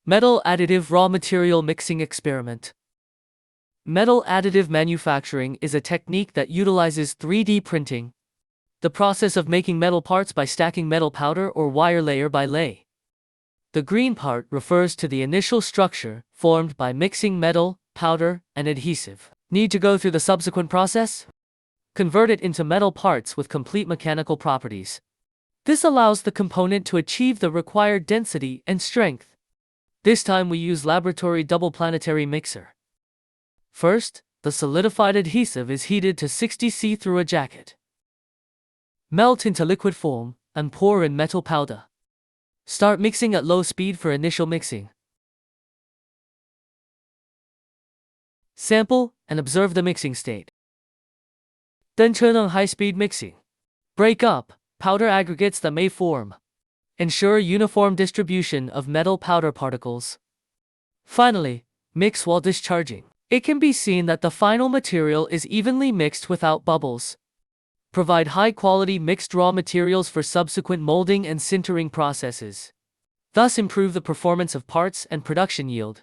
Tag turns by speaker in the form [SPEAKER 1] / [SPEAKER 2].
[SPEAKER 1] Metal additive raw material mixing experiment. Metal additive manufacturing is a technique that utilizes 3D printing, the process of making metal parts by stacking metal powder or wire layer by layer. The green part refers to the initial structure formed by mixing metal, powder, and adhesive. Need to go through the subsequent process? Convert it into metal parts with complete mechanical properties. This allows the component to achieve the required density and strength. This time we use laboratory double planetary mixer. First, the solidified adhesive is heated to 60 C through a jacket. Melt into liquid form and pour in metal powder. Start mixing at low speed for initial mixing. Sample and observe the mixing state. Then turn on high-speed mixing. Break up powder aggregates that may form. Ensure uniform distribution of metal powder particles. Finally, mix while discharging. It can be seen that the final material is evenly mixed without bubbles. Provide high-quality mixed raw materials for subsequent molding and sintering processes. Thus improve the performance of parts and production yield.